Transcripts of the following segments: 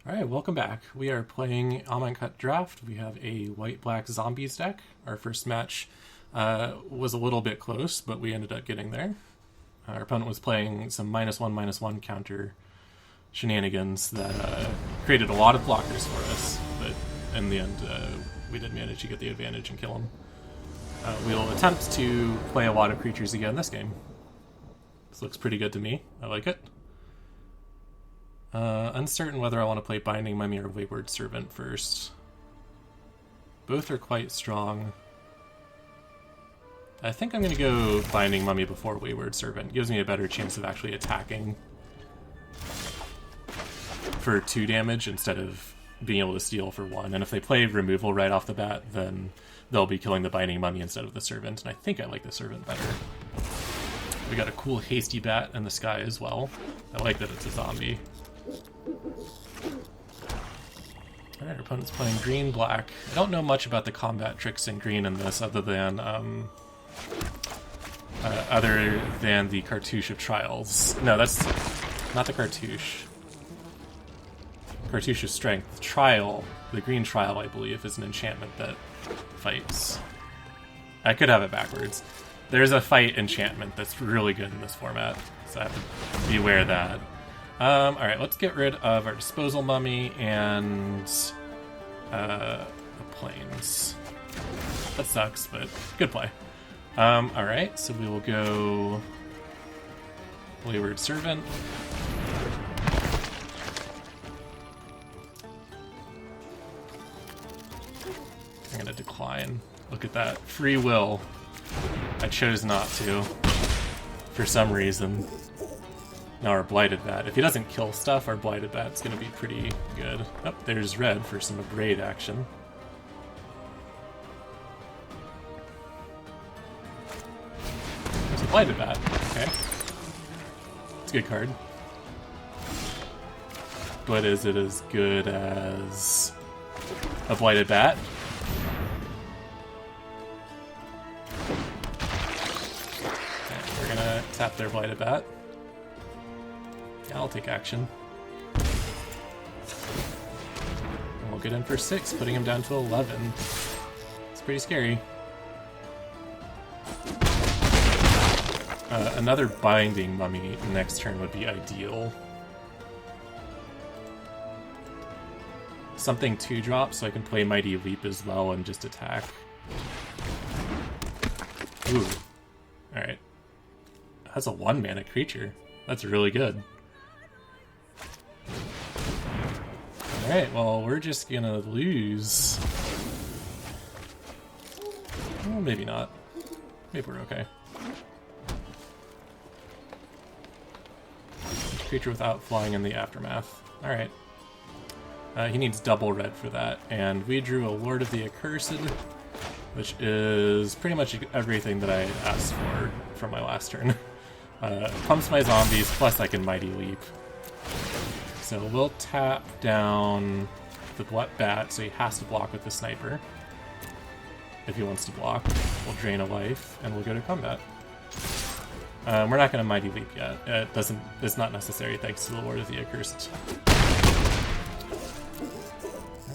Alright, welcome back. We are playing Amonkhet Draft. We have a white-black zombies deck. Our first match was a little bit close, but we ended up getting there. Our opponent was playing some -1/-1 counter shenanigans that created a lot of blockers for us, but in the end, we did manage to get the advantage and kill him. We'll attempt to play a lot of creatures again this game. This looks pretty good to me. I like it. Uncertain whether I want to play Binding Mummy or Wayward Servant first. Both are quite strong. I think I'm going to go Binding Mummy before Wayward Servant. Gives me a better chance of actually attacking for 2 damage instead of being able to steal for 1. And if they play removal right off the bat, then they'll be killing the Binding Mummy instead of the Servant. And I think I like the Servant better. We got a cool Hasty Bat in the sky as well. I like that it's a zombie. Alright, our opponent's playing green-black. I don't know much about the combat tricks in green in this other than the Cartouche of Trials. No, that's not the Cartouche. Cartouche of Strength. Trial, the green Trial, I believe, is an enchantment that fights. I could have it backwards. There's a fight enchantment that's really good in this format, so I have to be aware of that. Alright, let's get rid of our Disposal Mummy and the Plains. That sucks, but good play. Alright, so we will go Wayward Servant. I'm gonna decline. Look at that. Free will. I chose not to, for some reason. Now our Blighted Bat. If he doesn't kill stuff, our Blighted Bat's going to be pretty good. Oh, there's red for some Abrade action. There's a Blighted Bat. Okay. It's a good card. But is it as good as a Blighted Bat? Okay, we're going to tap their Blighted Bat. I'll take action. And we'll get in for 6, putting him down to 11. It's pretty scary. Another Binding Mummy next turn would be ideal. Something 2-drop so I can play Mighty Leap as well and just attack. Ooh. Alright. That's a 1-mana creature. That's really good. Alright, well, we're just gonna lose. Well, maybe not. Maybe we're okay. Creature without flying in the aftermath. Alright. He needs double red for that. And we drew a Lord of the Accursed, which is pretty much everything that I asked for from my last turn. Pumps my zombies, plus I can Mighty Leap. So we'll tap down the bat, so he has to block with the sniper. If he wants to block, we'll drain a life, and we'll go to combat. We're not going to Mighty Leap yet. It's not necessary thanks to the Lord of the Accursed.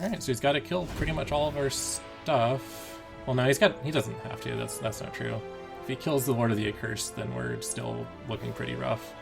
Alright, so he's got to kill pretty much all of our stuff. Well, no, he doesn't have to. That's not true. If he kills the Lord of the Accursed, then we're still looking pretty rough.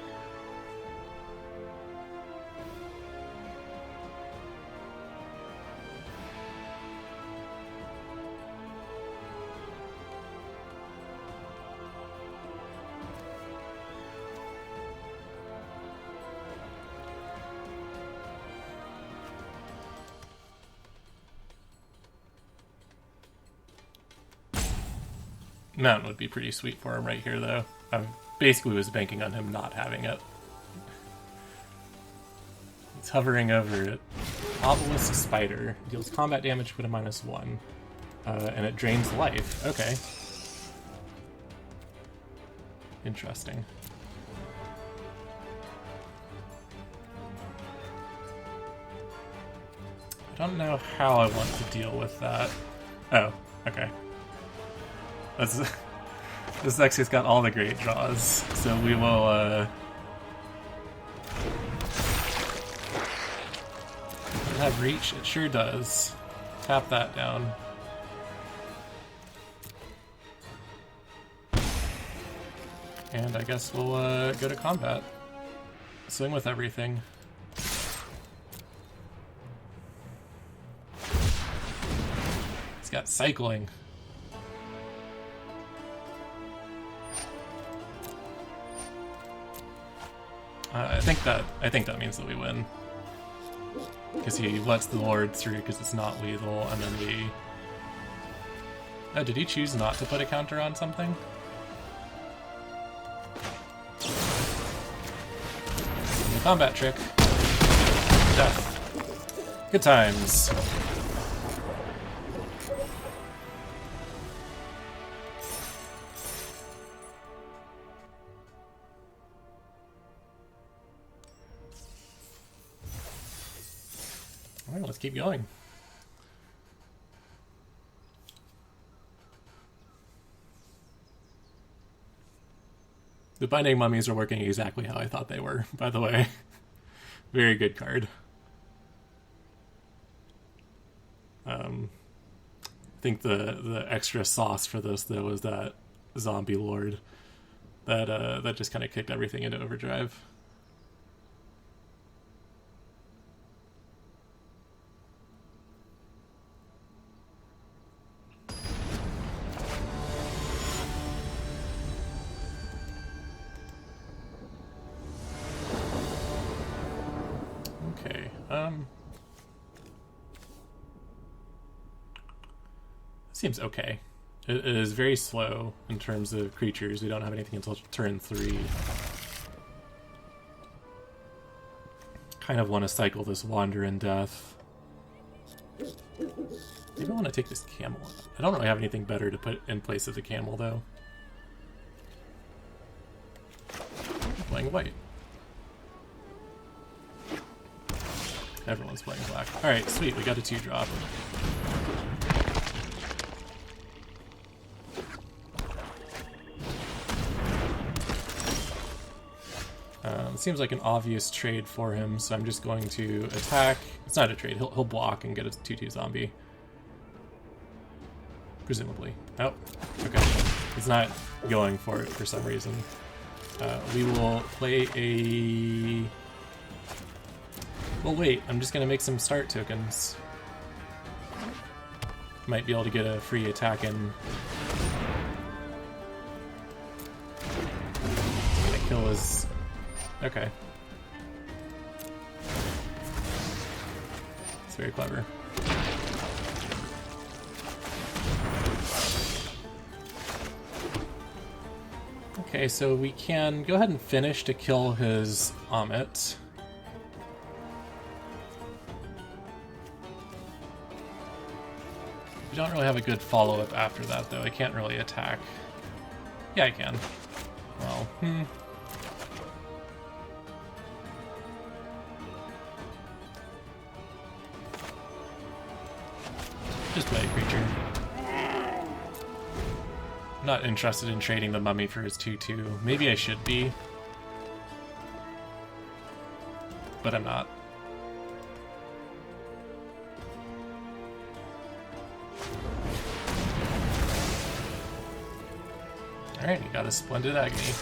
Mountain would be pretty sweet for him right here, though. I basically was banking on him not having it. It's hovering over it. Obelisk Spider. Deals combat damage, put a -1. And it drains life. Okay. Interesting. I don't know how I want to deal with that. Oh, okay. This deck's got all the great draws, so we will it have reach? It sure does. Tap that down. And I guess we'll go to combat. Swing with everything. He's got cycling. I think that means that we win. Because he lets the Lord through because it's not lethal, and then we... Oh, did he choose not to put a counter on something? The combat trick. Death. Good times. Alright, let's keep going. The Binding Mummies are working exactly how I thought they were, by the way. Very good card. I think the extra sauce for this, though, is that Zombie Lord. That just kind of kicked everything into overdrive. Seems okay. It is very slow in terms of creatures. We don't have anything until turn 3. Kind of want to cycle this Wander in Death. Maybe I want to take this Camel. I don't really have anything better to put in place of the Camel, though. I'm playing white. Everyone's playing black. Alright, sweet, we got a 2-drop. It seems like an obvious trade for him, so I'm just going to attack. It's not a trade, he'll block and get a 2/2 zombie. Presumably. Oh, okay. He's not going for it for some reason. We will play a... Well, wait, I'm just going to make some start tokens. Might be able to get a free attack in. I'm gonna kill his... Okay. It's very clever. Okay, so we can go ahead and finish to kill his Amonkhet. We don't really have a good follow-up after that, though. I can't really attack. Yeah, I can. Well, Just play a creature. I'm not interested in trading the mummy for his 2/2. Maybe I should be. But I'm not. Alright, you got a Splendid Agony.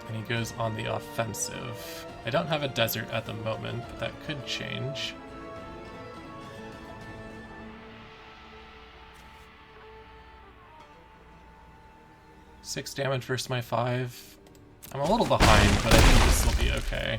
And he goes on the offensive. I don't have a desert at the moment, but that could change. Six damage versus my 5. I'm a little behind, but I think this will be okay.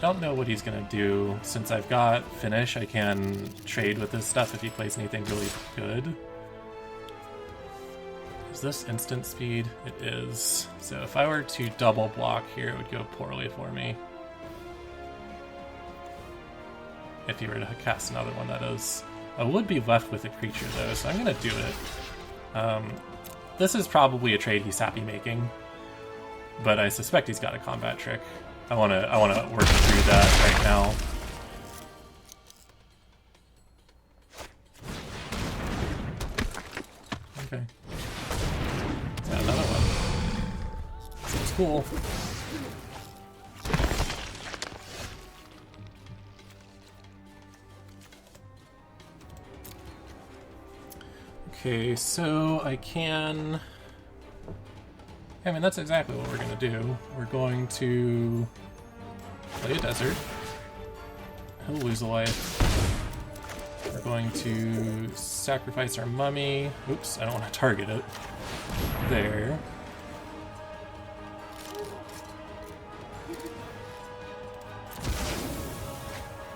don't know what he's gonna do. Since I've got Finish, I can trade with this stuff if he plays anything really good. Is this instant speed? It is. So if I were to double block here, it would go poorly for me. If he were to cast another one, that is. I would be left with a creature though, so I'm gonna do it. This is probably a trade he's happy making, but I suspect he's got a combat trick. I wanna work through that right now. Okay. Got another one. Seems cool. Okay, so I can... I mean, that's exactly what we're going to do. We're going to play a desert. He'll lose a life. We're going to sacrifice our mummy. Oops, I don't want to target it. There.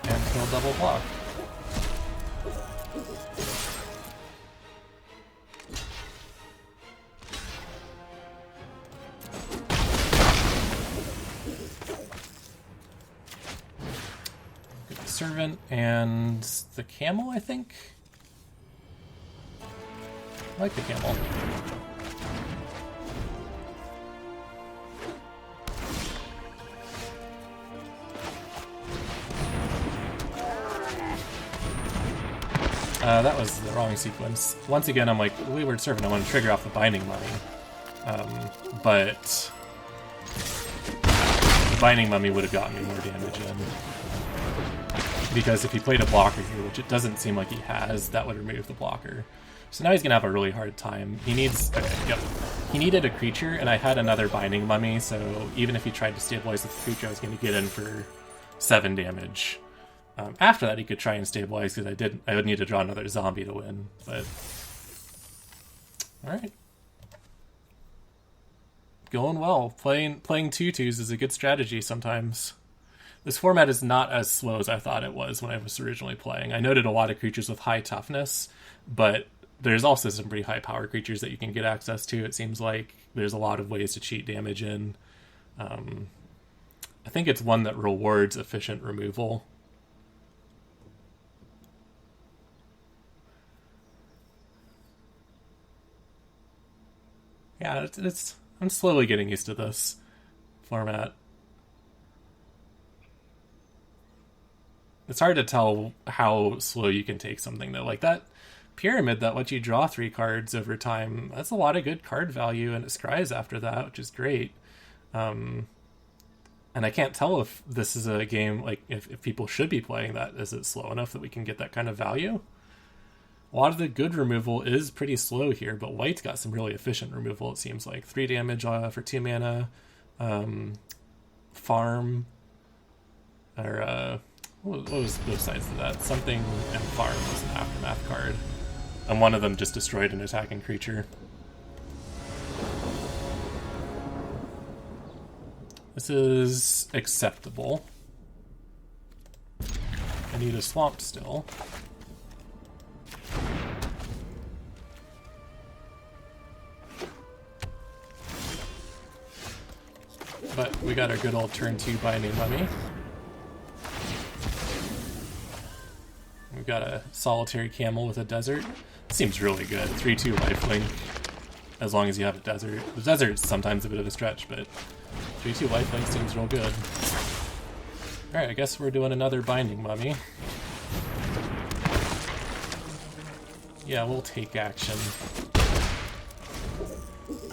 And kill double block. Servant and the camel, I think. I like the camel. That was the wrong sequence. Once again, I'm like, Wayward Servant, I want to trigger off the Binding Mummy. But the Binding Mummy would have gotten me more damage in. Because if he played a blocker here, which it doesn't seem like he has, that would remove the blocker. So now he's going to have a really hard time. He needs... Okay, yep. He needed a creature, and I had another Binding Mummy, so even if he tried to stabilize with the creature, I was going to get in for 7 damage. After that, he could try and stabilize, because I would need to draw another zombie to win, but... Alright. Going well. Playing 2/2s is a good strategy sometimes. This format is not as slow as I thought it was when I was originally playing. I noted a lot of creatures with high toughness, but there's also some pretty high power creatures that you can get access to. It seems like there's a lot of ways to cheat damage in. I think it's one that rewards efficient removal. Yeah, I'm slowly getting used to this format. It's hard to tell how slow you can take something, though. Like that pyramid that lets you draw 3 cards over time, that's a lot of good card value, and it scries after that, which is great. And I can't tell if this is a game, like, if people should be playing that. Is it slow enough that we can get that kind of value? A lot of the good removal is pretty slow here, but white's got some really efficient removal, it seems like. 3 damage for 2 mana. Farm. Or, what was both sides of that? Something and Farm was an Aftermath card. And one of them just destroyed an attacking creature. This is acceptable. I need a swamp still. But we got our good old turn 2 Binding Mummy. We've got a solitary camel with a desert. Seems really good. 3/2 lifelink, as long as you have a desert. The desert's sometimes a bit of a stretch, but 3/2 lifelink seems real good. Alright, I guess we're doing another Binding Mummy. Yeah, we'll take action.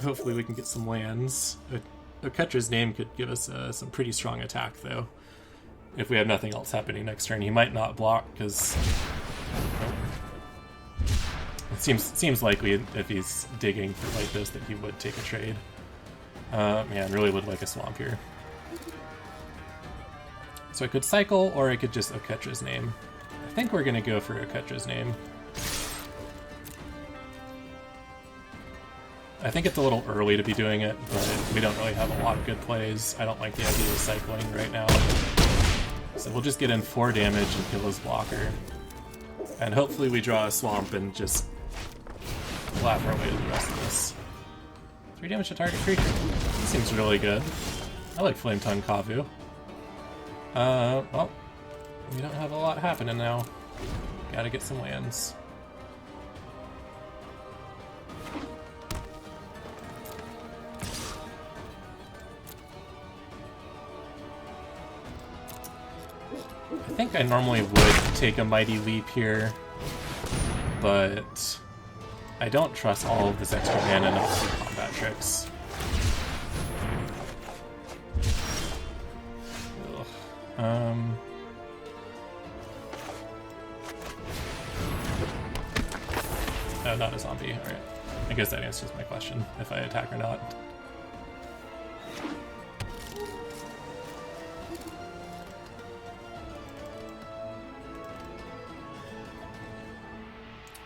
Hopefully we can get some lands. Oketra's Name could give us some pretty strong attack, though. If we have nothing else happening next turn, he might not block, because it seems likely if he's digging for like this that he would take a trade. Man, really would like a swamp here. So I could cycle, or I could just Oketra's Name. I think we're going to go for Oketra's Name. I think it's a little early to be doing it, but we don't really have a lot of good plays. I don't like the idea of cycling right now. So we'll just get in 4 damage and kill his blocker. And hopefully we draw a swamp and just flap our way to the rest of this. 3 damage to target creature. This seems really good. I like Flame Tongue Kavu. Well, we don't have a lot happening now. Gotta get some lands. I think I normally would take a Mighty Leap here, but I don't trust all of this extra mana enough to do combat tricks. Ugh. Oh, not a zombie. Alright. I guess that answers my question, if I attack or not.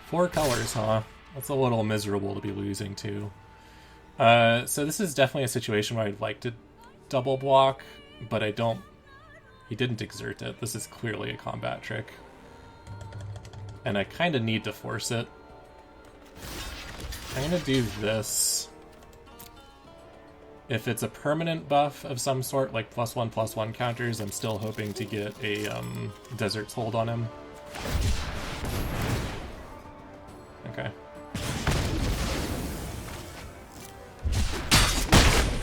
Four colors, huh? That's a little miserable to be losing to. So this is definitely a situation where I'd like to double block, but I don't... He didn't exert it. This is clearly a combat trick. And I kind of need to force it. I'm going to do this. If it's a permanent buff of some sort, like +1/+1 counters, I'm still hoping to get a Desert's Hold on him. Okay.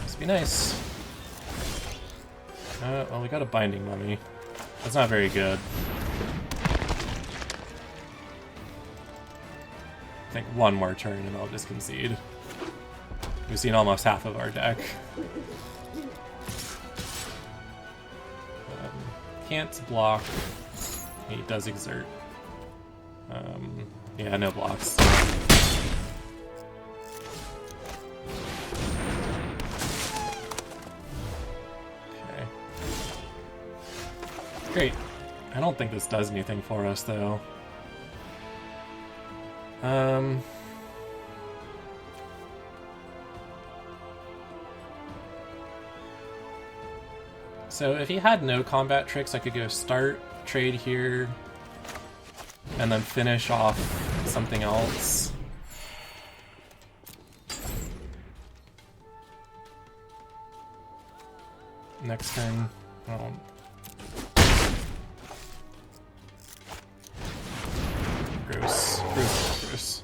Must be nice. Well, we got a Binding Mummy. That's not very good. I think one more turn and I'll just concede. We've seen almost half of our deck. Can't block. He does exert. Yeah, no blocks. Okay. Great. I don't think this does anything for us, though. So if he had no combat tricks, I could go start, trade here, and then finish off something else. Next turn. Oh. Gross. Gross. Gross.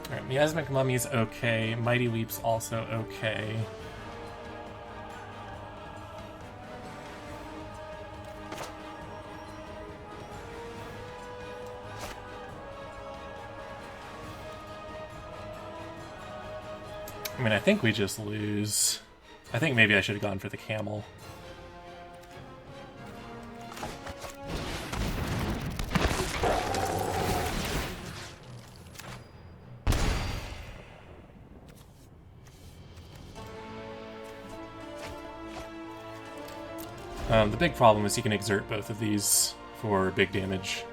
Alright, Miasmic Mummy's okay. Mighty Leap's also okay. I mean, I think we just lose. I think maybe I should have gone for the camel. The big problem is you can exert both of these for big damage.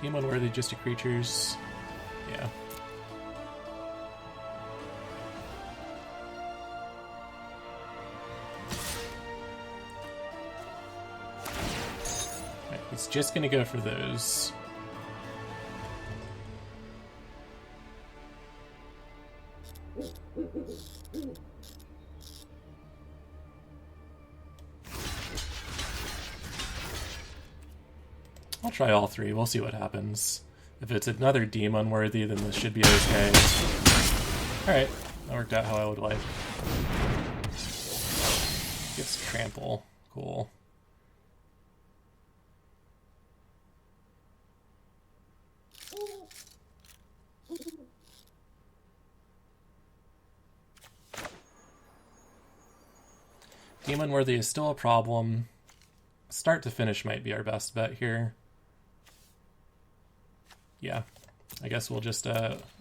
Demon worthy just to creatures. Yeah. Right, he's just gonna go for those. I'll try all three. We'll see what happens. If it's another demon worthy, then this should be okay. Alright, that worked out how I would like. Gets trample. Cool. Demon worthy is still a problem. Start to finish might be our best bet here. Yeah, I guess we'll just,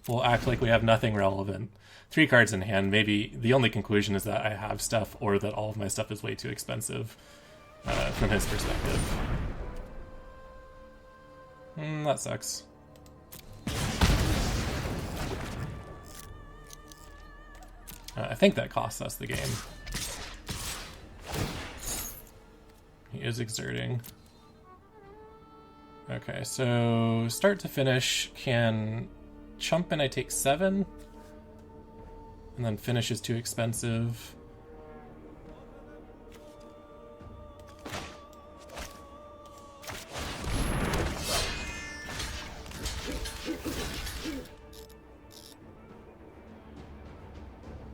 we'll act like we have nothing relevant. 3 cards in hand, maybe the only conclusion is that I have stuff or that all of my stuff is way too expensive. from his perspective. That sucks. I think that costs us the game. He is exerting. Okay, so start to finish, can chump and I take 7? And then finish is too expensive.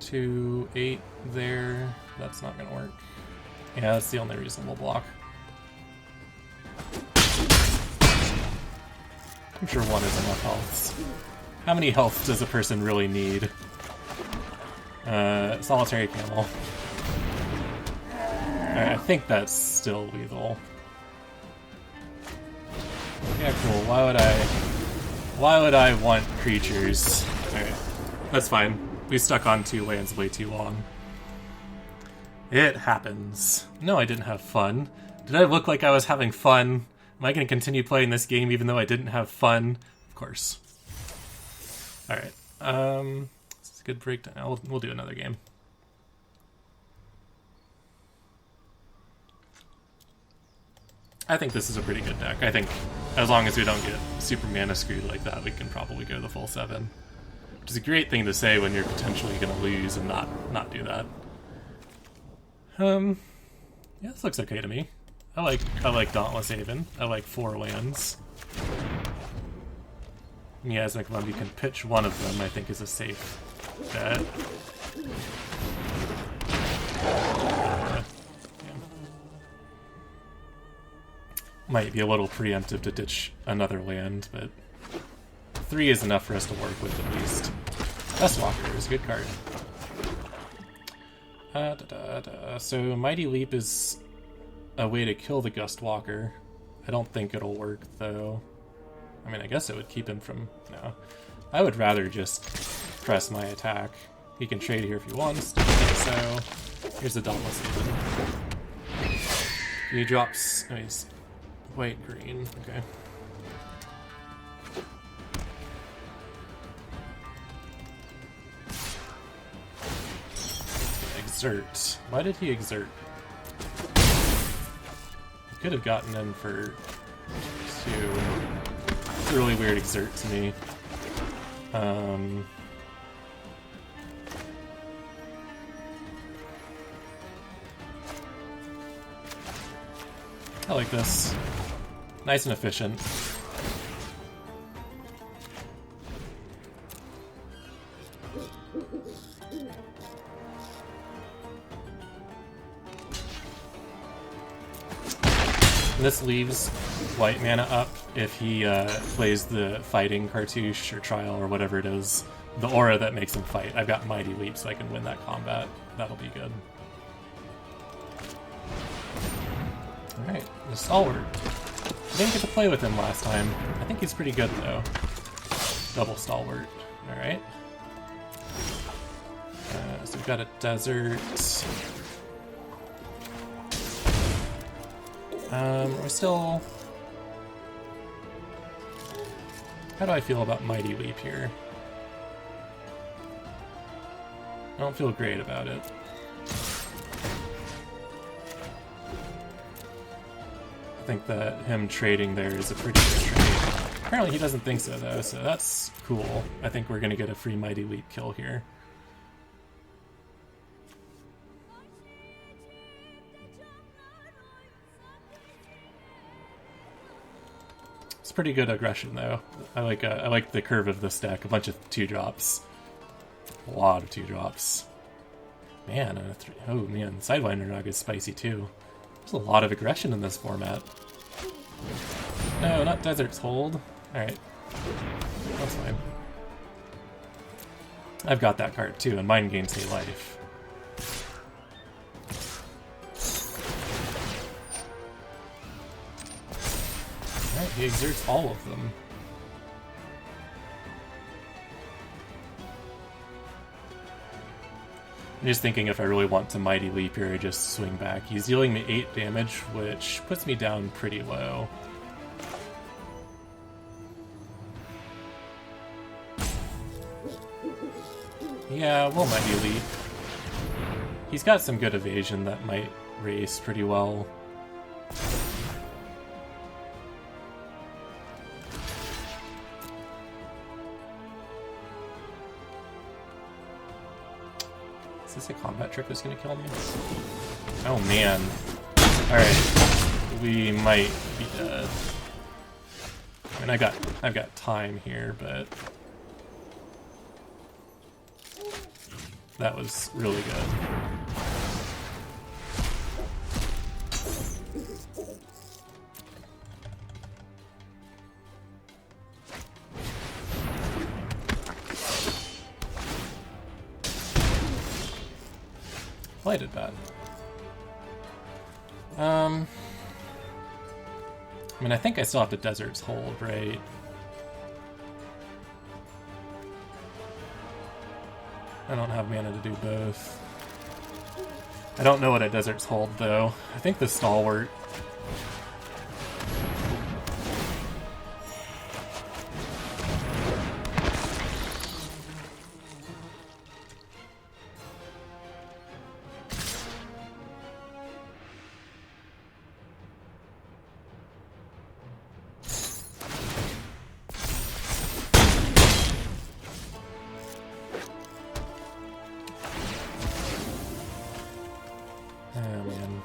To 8 there. That's not gonna work. Yeah, that's the only reasonable block. I'm sure 1 is enough health. How many health does a person really need? Solitary camel. Alright, I think that's still lethal. Yeah, cool. Why would I want creatures? Alright, that's fine. We stuck on 2 lands way too long. It happens. No, I didn't have fun. Did I look like I was having fun? Am I going to continue playing this game even though I didn't have fun? Of course. Alright. This is a good breakdown. We'll do another game. I think this is a pretty good deck. I think as long as we don't get super mana screwed like that, we can probably go the full 7. Which is a great thing to say when you're potentially going to lose and not do that. Yeah, this looks okay to me. I like Dauntless Haven. I like 4 lands. Miasmic Lumby can pitch one of them, I think is a safe bet. Yeah. Might be a little preemptive to ditch another land, but 3 is enough for us to work with at least. Dustwalker is a good card. So Mighty Leap is a way to kill the Gustwalker. I don't think it'll work though. I mean, I guess it would keep him from... No. I would rather just press my attack. He can trade here if he wants. So here's the Dauntless Haven. He drops... Oh, he's white-green. Okay. Exert. Why did he exert? He could have gotten in for 2. It's a really weird exert to me. I like this. Nice and efficient. This leaves white mana up if he plays the fighting cartouche or trial or whatever it is. The aura that makes him fight. I've got Mighty Leap so I can win that combat. That'll be good. Alright, the Stalwart. I didn't get to play with him last time. I think he's pretty good though. Double Stalwart. Alright. So we've got a desert. We're still... How do I feel about Mighty Leap here? I don't feel great about it. I think that him trading there is a pretty good trade. Apparently he doesn't think so though, so that's cool. I think we're gonna get a free Mighty Leap kill here. It's pretty good aggression though. I like the curve of this deck. A bunch of 2-drops. A lot of 2-drops. Man, oh man, Sidewinder Nog is spicy too. There's a lot of aggression in this format. No, not Desert's Hold. Alright. That's fine. I've got that card too, and mine gains a life. Alright, he exerts all of them. I'm just thinking if I really want to Mighty Leap here, I just swing back. He's dealing me 8 damage, which puts me down pretty low. Yeah, we'll Mighty Leap. He's got some good evasion that might race pretty well. Is this a combat trick that's gonna kill me? Oh man. Alright. We might be dead. I mean, I've got time here, but that was really good. Well, I did bad. I mean, I think I still have the Desert's Hold, right? I don't have mana to do both. I don't know what a Desert's Hold, though. I think the Stalwart.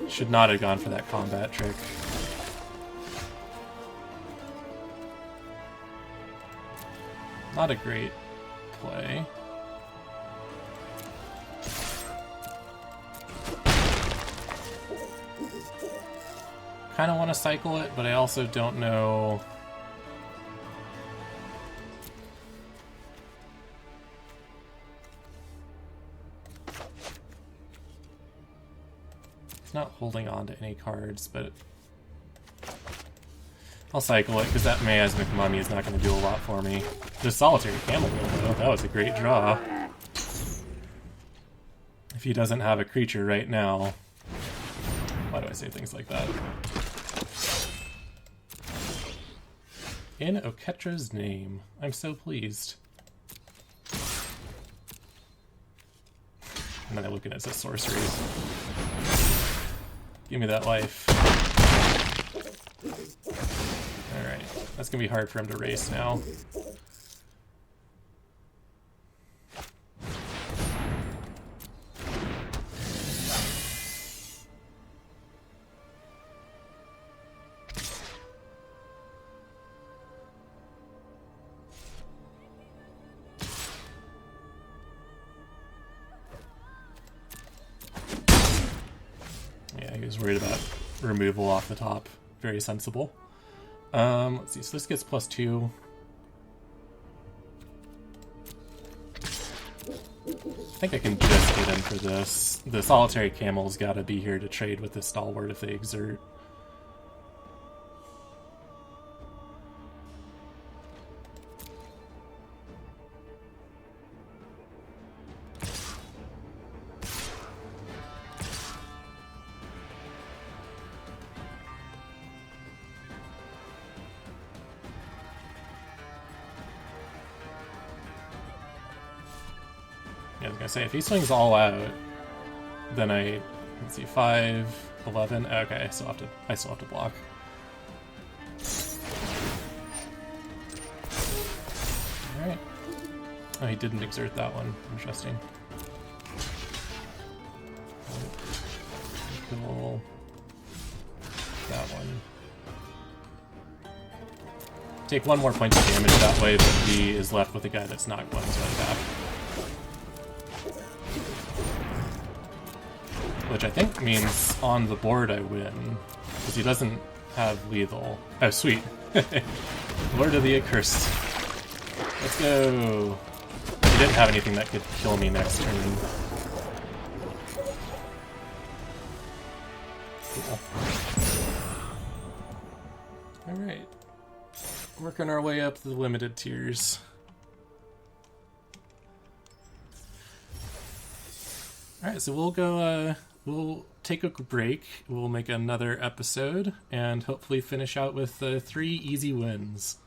Should not have gone for that combat trick. Not a great play. Kind of want to cycle it, but I also don't know. Not holding on to any cards, but I'll cycle it because that Miasmic Mummy is not going to do a lot for me. The Solitary Camel, though, that was a great draw. If he doesn't have a creature right now, why do I say things like that? In Oketra's name, I'm so pleased. And then I look at it as a sorcery. Give me that life. Alright, that's gonna be hard for him to race now. Worried about removal off the top. Very sensible. Let's see, so this gets +2. I think I can just get in for this. The Solitary Camel's gotta be here to trade with the Stalwart if they exert. I was gonna say, if he swings all out, then let's see, 5, 11. Okay, I still have to block. All right. Oh, he didn't exert that one. Interesting. Kill that one. Take 1 more point of damage that way, but he is left with a guy that's not going to attack. Which I think means on the board I win, because he doesn't have lethal. Oh, sweet. Lord of the Accursed. Let's go. He didn't have anything that could kill me next turn. Cool. Alright. Working our way up the limited tiers. Alright, so we'll go, we'll take a break, we'll make another episode, and hopefully finish out with 3 easy wins.